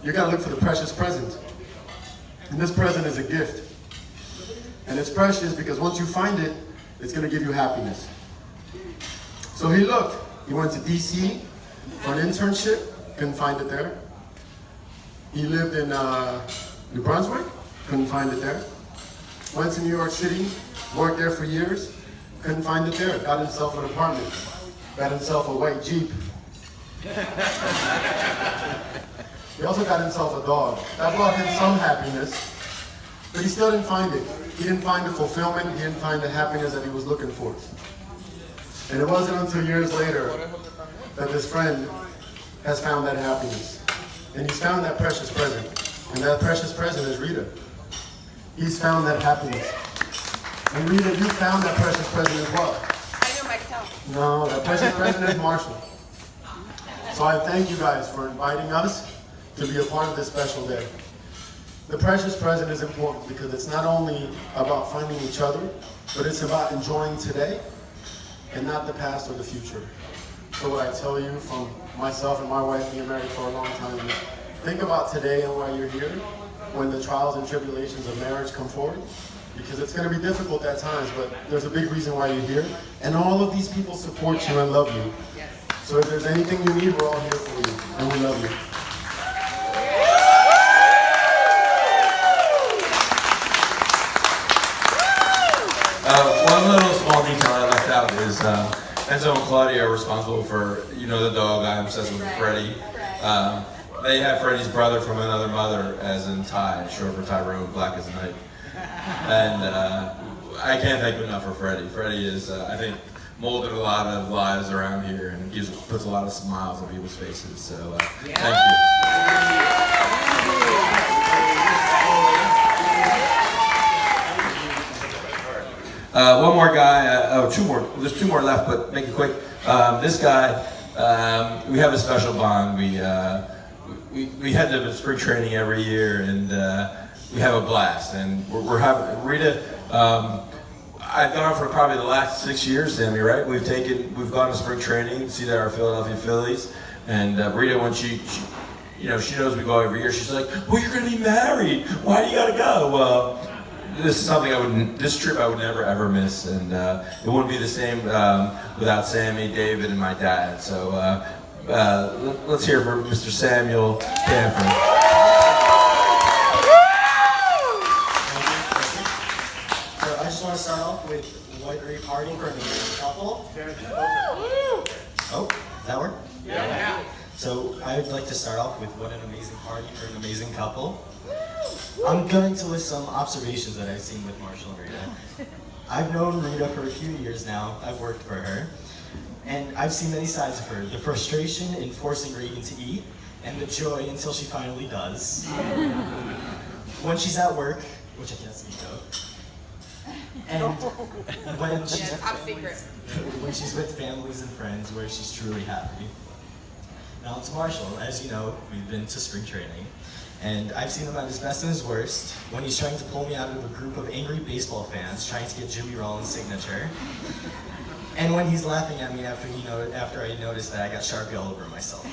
you gotta look for the precious present. And this present is a gift. And it's precious because once you find it, it's gonna give you happiness. So he looked. He went to DC for an internship, couldn't find it there. He lived in New Brunswick, couldn't find it there. Went to New York City, worked there for years, couldn't find it there. Got himself an apartment, got himself a white Jeep. He also got himself a dog. That brought him some happiness, but he still didn't find it. He didn't find the fulfillment, he didn't find the happiness that he was looking for. And it wasn't until years later that this friend has found that happiness. And he's found that precious present. And that precious present is Rita. He's found that happiness. And Rita, you found that precious present as well. I know myself. No, that precious present is Marshall. So I thank you guys for inviting us to be a part of this special day. The precious present is important because it's not only about finding each other, but it's about enjoying today and not the past or the future. So what I tell you from myself and my wife being married for a long time is think about today and why you're here when the trials and tribulations of marriage come forward, because it's going to be difficult at times, but there's a big reason why you're here. And all of these people support you and love you. So if there's anything you need, we're all here for you, and we love you. One little small detail I left out is Enzo and Claudia are responsible for, you know, the dog I'm obsessed with, Freddie. They have Freddie's brother from another mother, as in Ty, short for Tyrone, black as a night. And I can't thank him enough for Freddie. Freddie is, I think, molded a lot of lives around here and puts a lot of smiles on people's faces. So thank you. One more guy, two more, there's two more left, but make it quick. This guy, we have a special bond. We head to spring training every year, and we have a blast. And we're having, Rita, I've gone for probably the last 6 years, Sammy, right? We've gone to spring training, see our Philadelphia Phillies, and Rita, when she knows we go every year, she's like, well, you're gonna be married. Why do you gotta go? Well, this is something this trip I would never ever miss, and it wouldn't be the same without Sammy, David, and my dad. So let's hear for Mr. Samuel Canford. So I just want to start off with what great party for an amazing couple. Oh, does that work? Yeah. So I would like to start off with what an amazing party for an amazing couple. I'm going to list some observations that I've seen with Marshall and Rita. I've known Rita for a few years now. I've worked for her. And I've seen many sides of her. The frustration in forcing Reagan to eat, and the joy until she finally does. When she's at work, which I can't speak of. And when she's, top secret. when she's with families and friends where she's truly happy. Now it's Marshall. As you know, we've been to spring training. And I've seen him at his best and his worst when he's trying to pull me out of a group of angry baseball fans trying to get Jimmy Rollins' signature. And when he's laughing at me after I noticed that I got Sharpie all over myself.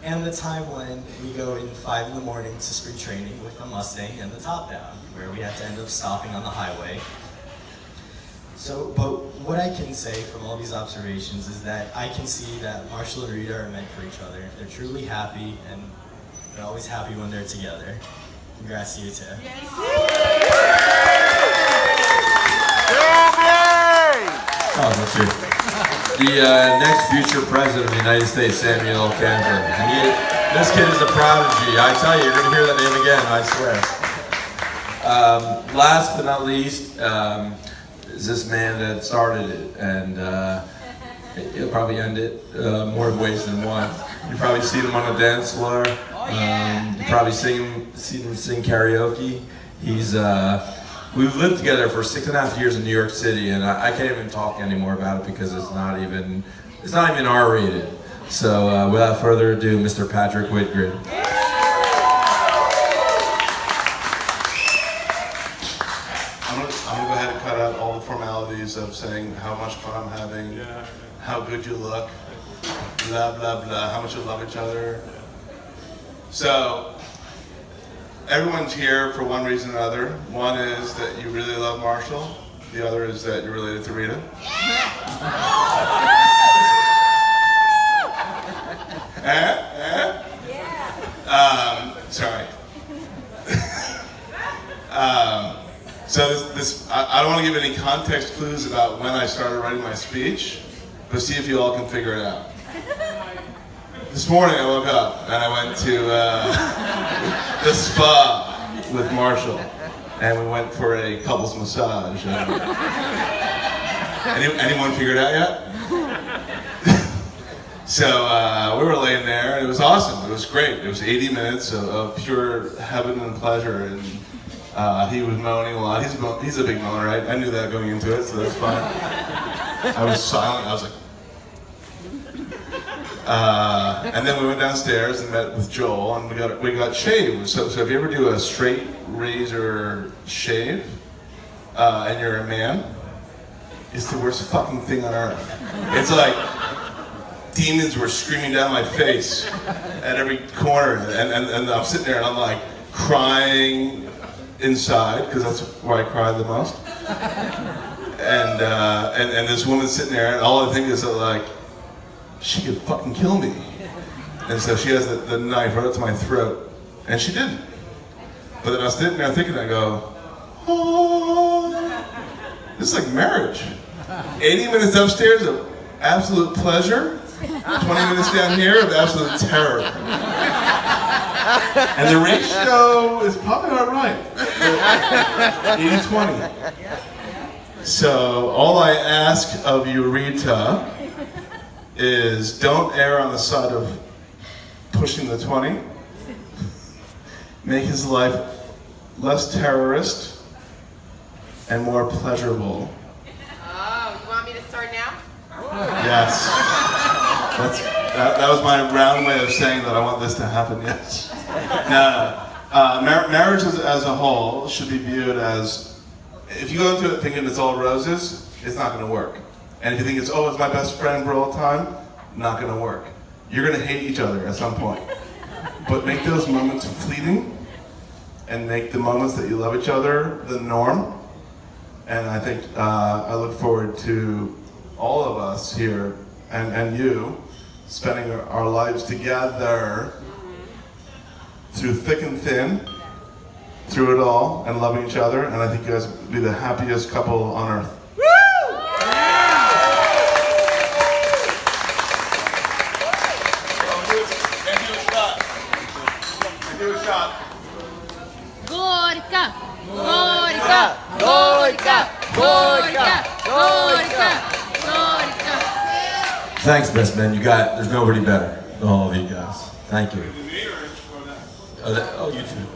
And the time when we go in 5 in the morning to spring training with the Mustang and the top down, where we had to end up stopping on the highway. So, but what I can say from all these observations is that I can see that Marshall and Rita are meant for each other. They're truly happy, and they're always happy when they're together. Congrats to you two. Oh, that's you. The next future president of the United States, Samuel Canford. This kid is a prodigy. I tell you, you're going to hear that name again, I swear. Last but not least, is this man that started it, and he'll probably end it more ways than one. You've probably seen him on the dance floor. You've probably seen him sing karaoke. We've lived together for 6.5 years in New York City, and I can't even talk anymore about it because it's not even R-rated. So without further ado, Mr. Patrick Whitgren. I'm gonna go ahead and cut out all the formalities of saying how much fun I'm having, how good you look, blah blah blah, how much you love each other. So, everyone's here for one reason or another. One is that you really love Marshall. The other is that you're related to Rita. Sorry. So I don't want to give any context clues about when I started writing my speech, but see if you all can figure it out. This morning I woke up and I went to the spa with Marshall, and we went for a couples massage. Anyone figured it out yet? So we were laying there, and it was awesome. It was great. It was 80 minutes of pure heaven and pleasure, and he was moaning a lot. He's a big moaner, right? I knew that going into it, so that's fine. I was silent. I was like... and then we went downstairs and met with Joel, and we got shaved. So if you ever do a straight razor shave, and you're a man, it's the worst fucking thing on earth. It's like demons were screaming down my face at every corner, and I'm sitting there and I'm like crying inside, because that's where I cry the most. And this woman's sitting there, and all I think is that, like, she could fucking kill me. And so she has the knife right up to my throat, and she didn't. But then I was sitting there thinking, I go, oh, this is like marriage. 80 minutes upstairs of absolute pleasure, 20 minutes down here of absolute terror. And the ratio is probably not right. 80-20. So all I ask of you, Rita, is don't err on the side of pushing the 20. Make his life less terrorist and more pleasurable. Oh, you want me to start now? Yes. That was my round way of saying that I want this to happen, yes. No. Marriage as a whole should be viewed as, if you go into it thinking it's all roses, it's not going to work. And if you think it's my best friend for all time, not going to work. You're going to hate each other at some point. But make those moments fleeting, and make the moments that you love each other the norm. And I think I look forward to all of us here, and you, spending our lives together through thick and thin, through it all, and loving each other. And I think you guys will be the happiest couple on earth. Gorka, Gorka, Gorka, Gorka, Gorka, Gorka. Thanks, best man. There's nobody better than all of you guys. Thank you. Oh, you too.